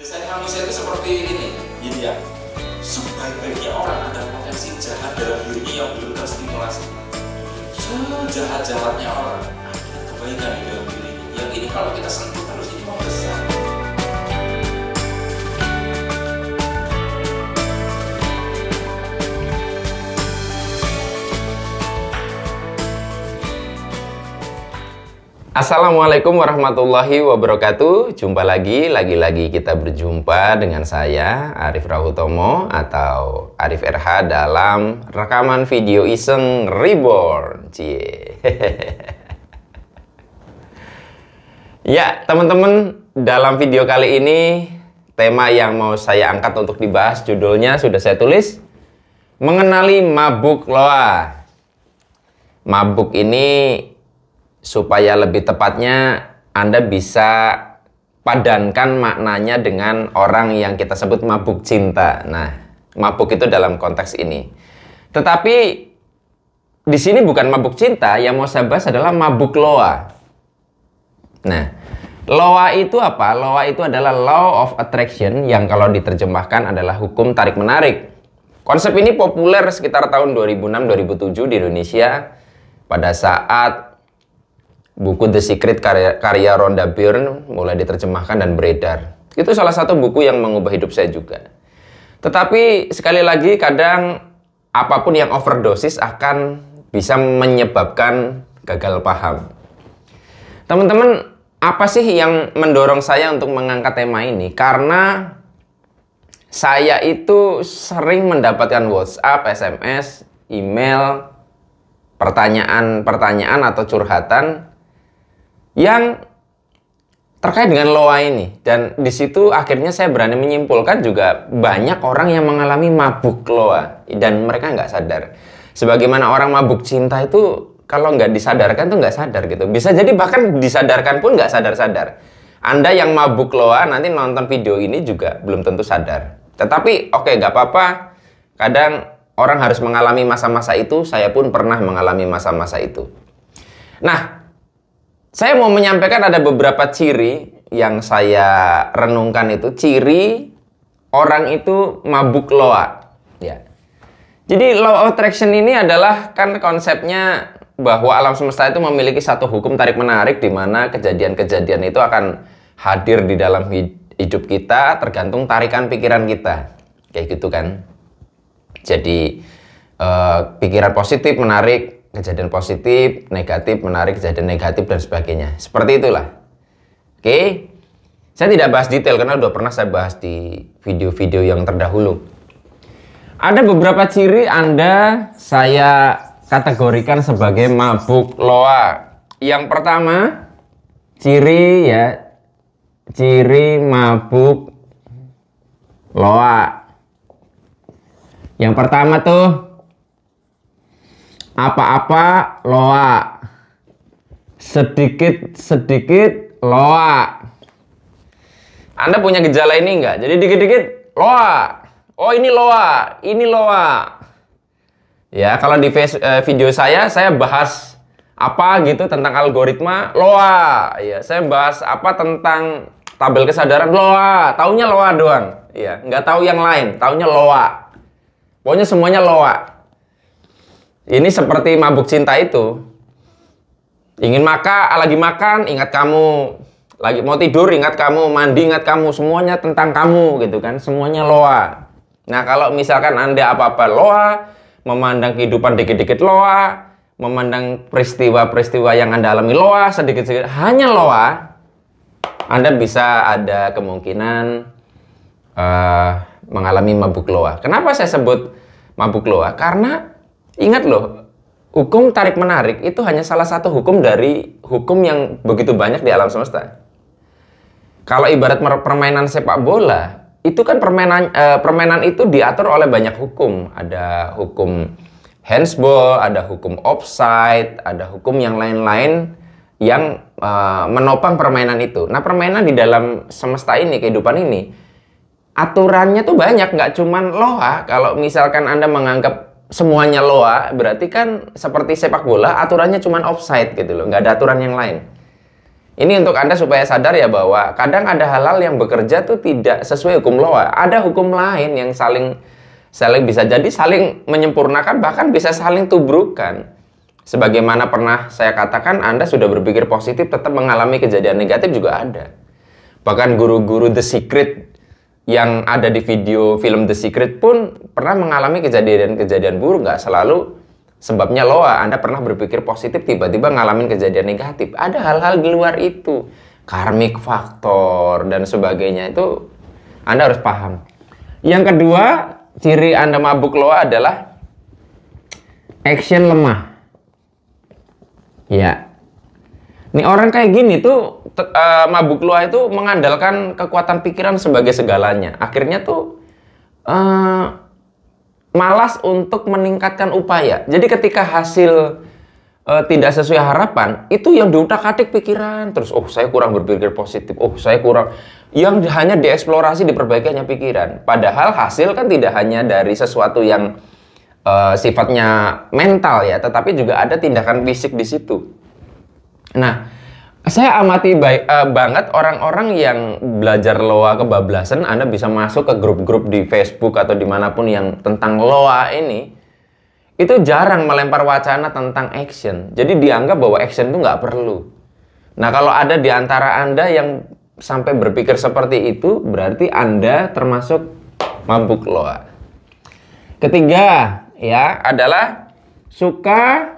Biasanya manusia itu seperti ini, yin yang sebaik-baiknya orang ada potensi jahat dalam dirinya yang belum terstimulasi. Sejahat-jahatnya orang ada kebaikan di dalam diri. Yang ini kalau kita sentuh terus ini mau besar. Assalamualaikum warahmatullahi wabarakatuh. Jumpa lagi kita berjumpa dengan saya Arif Rahutomo atau Arif RH dalam rekaman video iseng reborn. Cie. Ya teman-teman, dalam video kali ini tema yang mau saya angkat untuk dibahas judulnya sudah saya tulis, mengenali mabuk loa. Mabuk ini supaya lebih tepatnya Anda bisa padankan maknanya dengan orang yang kita sebut mabuk cinta. Nah, mabuk itu dalam konteks ini. Tetapi di sini bukan mabuk cinta, yang mau saya bahas adalah mabuk loa. Nah, loa itu apa? Loa itu adalah law of attraction yang kalau diterjemahkan adalah hukum tarik-menarik. Konsep ini populer sekitar tahun 2006-2007 di Indonesia pada saat buku The Secret karya Rhonda Byrne mulai diterjemahkan dan beredar. Itu salah satu buku yang mengubah hidup saya juga. Tetapi sekali lagi kadang apapun yang overdosis akan bisa menyebabkan gagal paham. Teman-teman, apa sih yang mendorong saya untuk mengangkat tema ini? Karena saya itu sering mendapatkan WhatsApp, SMS, email, pertanyaan atau curhatan yang terkait dengan loa ini, dan di situ akhirnya saya berani menyimpulkan juga banyak orang yang mengalami mabuk loa dan mereka nggak sadar. Sebagaimana orang mabuk cinta itu kalau nggak disadarkan tuh nggak sadar gitu. Bisa jadi bahkan disadarkan pun nggak sadar-sadar. Anda yang mabuk loa nanti nonton video ini juga belum tentu sadar. Tetapi oke, nggak apa-apa. Kadang orang harus mengalami masa-masa itu. Saya pun pernah mengalami masa-masa itu. Nah, saya mau menyampaikan ada beberapa ciri yang saya renungkan itu, ciri orang itu mabuk loa. Ya. Jadi law of attraction ini adalah kan konsepnya bahwa alam semesta itu memiliki satu hukum tarik-menarik di mana kejadian-kejadian itu akan hadir di dalam hidup kita tergantung tarikan pikiran kita. Kayak gitu kan. Jadi pikiran positif menarik kejadian positif, negatif menarik kejadian negatif dan sebagainya. Seperti itulah. Oke. Saya tidak bahas detail karena udah pernah saya bahas di video-video yang terdahulu. Ada beberapa ciri Anda saya kategorikan sebagai mabuk loa. Yang pertama, ciri mabuk loa. Yang pertama tuh apa-apa loa, sedikit-sedikit loa. Anda punya gejala ini enggak? Jadi dikit-dikit loa. Oh ini loa, ini loa. Ya kalau di video saya bahas apa gitu tentang algoritma loa. Ya saya bahas apa tentang tabel kesadaran loa. Taunya loa doang. Ya nggak tahu yang lain. Taunya loa. Pokoknya semuanya loa. Ini seperti mabuk cinta itu. Ingin lagi makan, ingat kamu. Lagi mau tidur, ingat kamu. Mandi, ingat kamu. Semuanya tentang kamu gitu kan. Semuanya loa. Nah kalau misalkan Anda apa-apa loa, memandang kehidupan dikit-dikit loa, memandang peristiwa-peristiwa yang Anda alami loa, sedikit-sedikit hanya loa, Anda bisa ada kemungkinan mengalami mabuk loa. Kenapa saya sebut mabuk loa? Karena ingat loh, hukum tarik-menarik itu hanya salah satu hukum dari hukum yang begitu banyak di alam semesta. Kalau ibarat permainan sepak bola, itu kan permainan itu diatur oleh banyak hukum. Ada hukum handsball, ada hukum offside, ada hukum yang lain-lain yang menopang permainan itu. Nah, permainan di dalam semesta ini, kehidupan ini, aturannya tuh banyak, nggak cuman loa. Kalau misalkan Anda menganggap semuanya loa, berarti kan seperti sepak bola aturannya cuma offside gitu loh, nggak ada aturan yang lain. Ini untuk Anda supaya sadar ya bahwa kadang ada hal-hal yang bekerja tuh tidak sesuai hukum Loa. Ada hukum lain yang saling bisa jadi saling menyempurnakan, bahkan bisa saling tubrukan. Sebagaimana pernah saya katakan, Anda sudah berpikir positif tetap mengalami kejadian negatif juga ada. Bahkan guru-guru The Secret yang ada di video film The Secret pun pernah mengalami kejadian-kejadian buruk. Nggak selalu sebabnya Loa. Anda pernah berpikir positif, tiba-tiba ngalamin kejadian negatif. Ada hal-hal di luar itu. Karmic factor dan sebagainya. Itu Anda harus paham. Yang kedua, ciri Anda mabuk Loa adalah action lemah. Ya. Nih orang kayak gini tuh, mabuk Loa itu mengandalkan kekuatan pikiran sebagai segalanya. Akhirnya tuh malas untuk meningkatkan upaya. Jadi ketika hasil tidak sesuai harapan, itu yang diutak-atik pikiran. Terus, oh saya kurang berpikir positif, oh saya kurang. Yang hanya dieksplorasi, diperbaiki hanya pikiran. Padahal hasil kan tidak hanya dari sesuatu yang sifatnya mental ya, tetapi juga ada tindakan fisik di situ. Nah, saya amati banget orang-orang yang belajar Loa kebablasan. Anda bisa masuk ke grup-grup di Facebook atau dimanapun yang tentang Loa ini, itu jarang melempar wacana tentang action. Jadi dianggap bahwa action itu nggak perlu. Nah, kalau ada di antara Anda yang sampai berpikir seperti itu, berarti Anda termasuk mabuk Loa. Ketiga, ya, adalah suka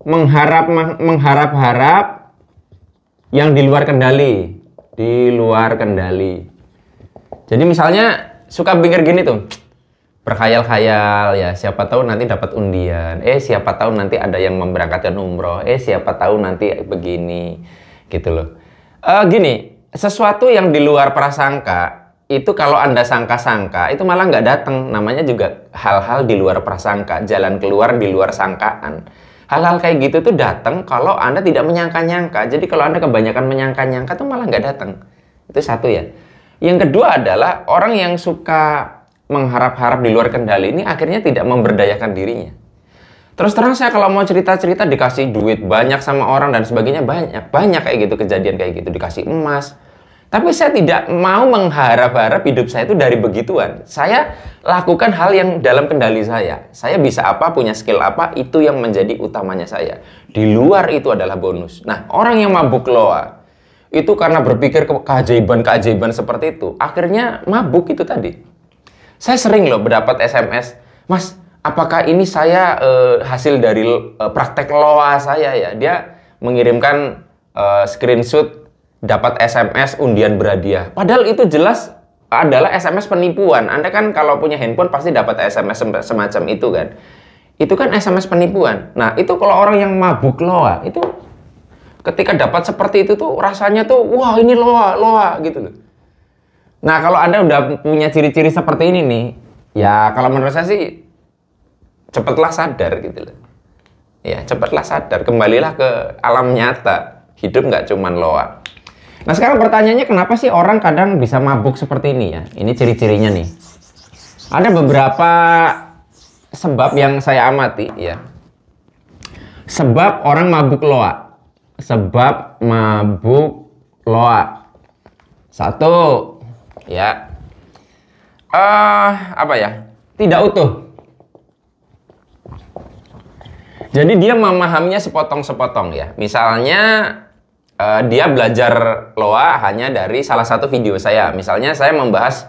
mengharap-harap yang di luar kendali. Di luar kendali. Jadi misalnya suka pikir gini tuh, berkhayal-khayal ya, siapa tahu nanti dapat undian, siapa tahu nanti ada yang memberangkatkan umroh, siapa tahu nanti begini, gitu loh. Gini, sesuatu yang di luar prasangka, itu kalau Anda sangka-sangka, itu malah nggak datang. Namanya juga hal-hal di luar prasangka, jalan keluar di luar sangkaan. Hal-hal kayak gitu tuh datang kalau Anda tidak menyangka-nyangka. Jadi kalau Anda kebanyakan menyangka-nyangka tuh malah nggak datang. Itu satu ya. Yang kedua adalah orang yang suka mengharap-harap di luar kendali ini akhirnya tidak memberdayakan dirinya. Terus terang saya kalau mau cerita-cerita dikasih duit banyak sama orang dan sebagainya, banyak kayak gitu, kejadian kayak gitu, dikasih emas. Tapi saya tidak mau mengharap-harap hidup saya itu dari begituan. Saya lakukan hal yang dalam kendali saya. Saya bisa apa, punya skill apa, itu yang menjadi utamanya saya. Di luar itu adalah bonus. Nah, orang yang mabuk Loa, itu karena berpikir keajaiban-keajaiban seperti itu, akhirnya mabuk itu tadi. Saya sering loh mendapat SMS, Mas, apakah ini saya hasil dari praktek Loa saya ya? Dia mengirimkan screenshot, dapat SMS undian berhadiah. Padahal itu jelas adalah SMS penipuan. Anda kan kalau punya handphone pasti dapat SMS semacam itu kan. Itu kan SMS penipuan. Nah, itu kalau orang yang mabuk Loa, itu ketika dapat seperti itu tuh rasanya tuh, wah ini Loa gitu loh. Nah, kalau Anda udah punya ciri-ciri seperti ini nih, ya kalau menurut saya sih cepatlah sadar gitu loh. Ya, cepatlah sadar, kembalilah ke alam nyata. Hidup nggak cuman Loa. Nah, sekarang pertanyaannya, kenapa sih orang kadang bisa mabuk seperti ini ya? Ini ciri-cirinya nih. Ada beberapa sebab yang saya amati ya. Sebab orang mabuk Loa. Sebab mabuk Loa. Satu, ya. Apa ya? Tidak utuh. Jadi dia memahaminya sepotong-sepotong ya. Misalnya dia belajar Loa hanya dari salah satu video saya. Misalnya saya membahas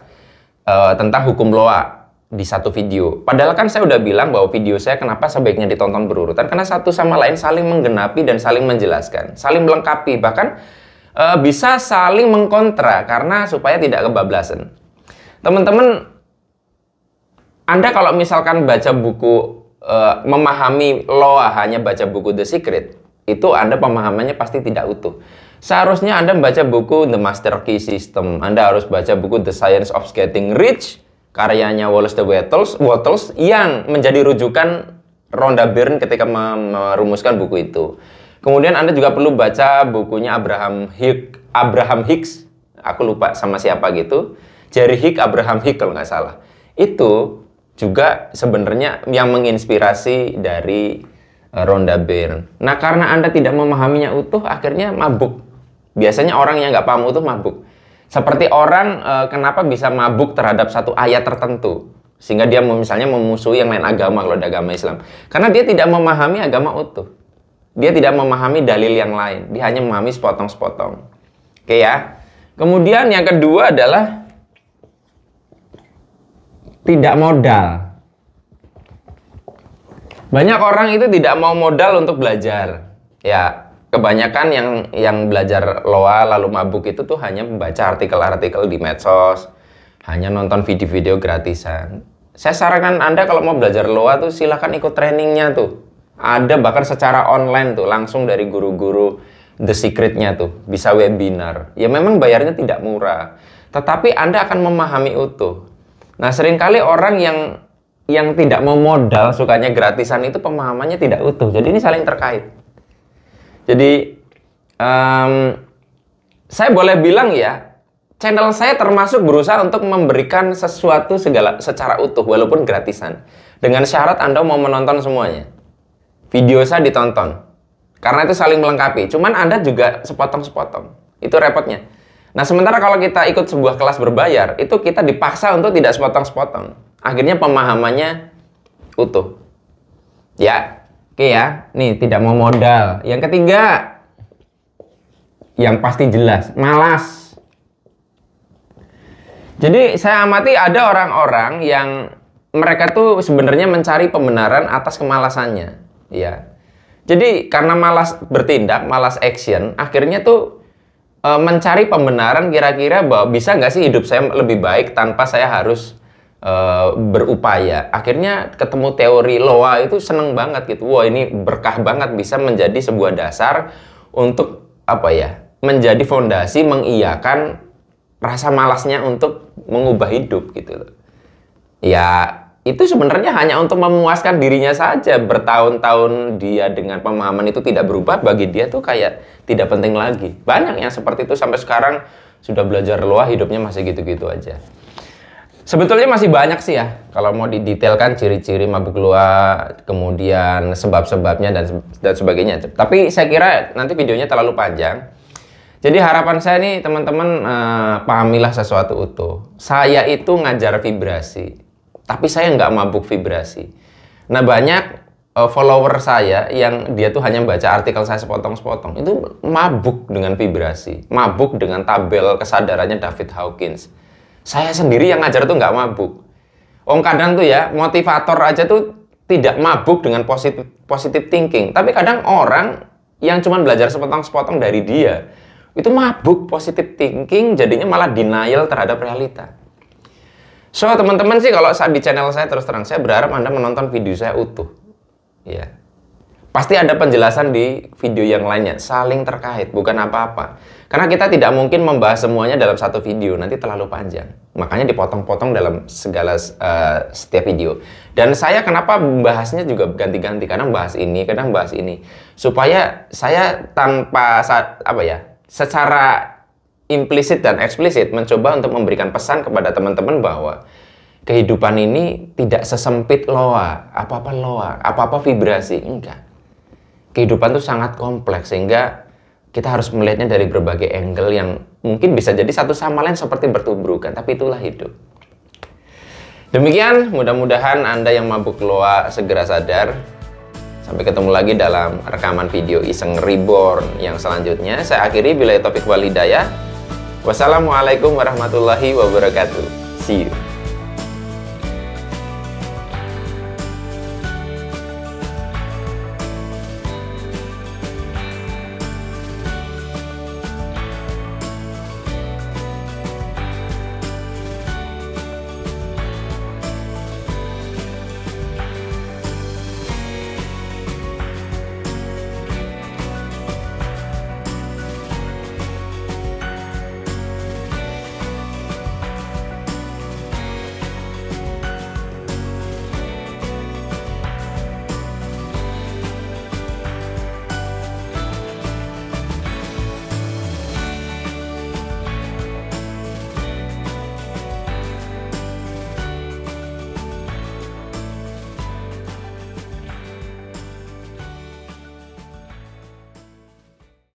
tentang hukum Loa di satu video. Padahal kan saya udah bilang bahwa video saya kenapa sebaiknya ditonton berurutan. Karena satu sama lain saling menggenapi dan saling menjelaskan. Saling melengkapi. Bahkan bisa saling mengkontra karena supaya tidak kebablasan. Teman-teman, Anda kalau misalkan baca buku, memahami Loa hanya baca buku The Secret, itu Anda pemahamannya pasti tidak utuh. Seharusnya Anda membaca buku The Master Key System. Anda harus baca buku The Science of Getting Rich, karyanya Wallace de Wattles, yang menjadi rujukan Rhonda Byrne ketika merumuskan buku itu. Kemudian Anda juga perlu baca bukunya Abraham Hicks. Aku lupa sama siapa gitu. Jerry Hicks, Abraham Hicks kalau nggak salah. Itu juga sebenarnya yang menginspirasi dari Rhonda Byrne. Nah, karena Anda tidak memahaminya utuh, akhirnya mabuk. Biasanya orang yang nggak paham utuh mabuk. Seperti orang kenapa bisa mabuk terhadap satu ayat tertentu. Sehingga dia misalnya memusuhi yang lain agama, kalau ada agama Islam. Karena dia tidak memahami agama utuh. Dia tidak memahami dalil yang lain. Dia hanya memahami sepotong-sepotong. Oke ya. Kemudian yang kedua adalah tidak modal. Banyak orang itu tidak mau modal untuk belajar. Ya, kebanyakan yang belajar loa lalu mabuk itu tuh hanya membaca artikel-artikel di medsos, hanya nonton video-video gratisan. Saya sarankan Anda kalau mau belajar loa tuh silahkan ikut trainingnya tuh. Ada bahkan secara online tuh, langsung dari guru-guru The Secret-nya tuh, bisa webinar. Ya memang bayarnya tidak murah, tetapi Anda akan memahami utuh. Nah, seringkali orang yang tidak mau modal, sukanya gratisan itu pemahamannya tidak utuh. Jadi ini saling terkait. Jadi saya boleh bilang ya, channel saya termasuk berusaha untuk memberikan sesuatu secara utuh walaupun gratisan. Dengan syarat Anda mau menonton semuanya. Video saya ditonton. Karena itu saling melengkapi. Cuman Anda juga sepotong-sepotong. Itu repotnya. Nah, sementara kalau kita ikut sebuah kelas berbayar, itu kita dipaksa untuk tidak sepotong-sepotong. Akhirnya pemahamannya utuh. Ya. Oke ya, nih tidak mau modal. Yang ketiga, yang pasti jelas, malas. Jadi saya amati ada orang-orang yang mereka tuh sebenarnya mencari pembenaran atas kemalasannya, ya. Jadi karena malas bertindak, malas action, akhirnya tuh mencari pembenaran kira-kira bahwa bisa nggak sih hidup saya lebih baik tanpa saya harus berupaya. Akhirnya ketemu teori loa itu seneng banget gitu. Wah, ini berkah banget, bisa menjadi sebuah dasar untuk apa ya? Menjadi fondasi mengiyakan rasa malasnya untuk mengubah hidup gitu. Ya, itu sebenarnya hanya untuk memuaskan dirinya saja. Bertahun-tahun dia dengan pemahaman itu tidak berubah, bagi dia tuh kayak tidak penting lagi. Banyak yang seperti itu sampai sekarang sudah belajar loa, hidupnya masih gitu-gitu aja. Sebetulnya masih banyak sih ya, kalau mau didetailkan ciri-ciri mabuk loa, kemudian sebab-sebabnya dan sebagainya. Tapi saya kira nanti videonya terlalu panjang. Jadi harapan saya nih teman-teman, pahamilah sesuatu utuh. Saya itu ngajar vibrasi, tapi saya nggak mabuk vibrasi. Nah, banyak follower saya yang dia tuh hanya baca artikel saya sepotong-sepotong, itu mabuk dengan vibrasi, mabuk dengan tabel kesadarannya David Hawkins. Saya sendiri yang ngajar tuh nggak mabuk. Kadang tuh ya, motivator aja tuh tidak mabuk dengan positive thinking. Tapi kadang orang yang cuma belajar sepotong-sepotong dari dia, itu mabuk positive thinking, jadinya malah denial terhadap realita. So, teman-teman sih kalau saat di channel saya, terus terang, saya berharap Anda menonton video saya utuh. Ya. Pasti ada penjelasan di video yang lainnya, saling terkait, bukan apa-apa. Karena kita tidak mungkin membahas semuanya dalam satu video, nanti terlalu panjang. Makanya dipotong-potong dalam setiap video. Dan saya kenapa membahasnya juga ganti-ganti, kadang bahas ini, kadang bahas ini. Supaya saya tanpa, secara implisit dan eksplisit mencoba untuk memberikan pesan kepada teman-teman bahwa kehidupan ini tidak sesempit loa, apa-apa vibrasi, enggak. Kehidupan itu sangat kompleks, sehingga kita harus melihatnya dari berbagai angle yang mungkin bisa jadi satu sama lain seperti bertubrukan, tapi itulah hidup. Demikian, mudah-mudahan Anda yang mabuk loa segera sadar. Sampai ketemu lagi dalam rekaman video Iseng Reborn yang selanjutnya. Saya akhiri, billahi taufiq wal hidayah. Wassalamualaikum warahmatullahi wabarakatuh. See you.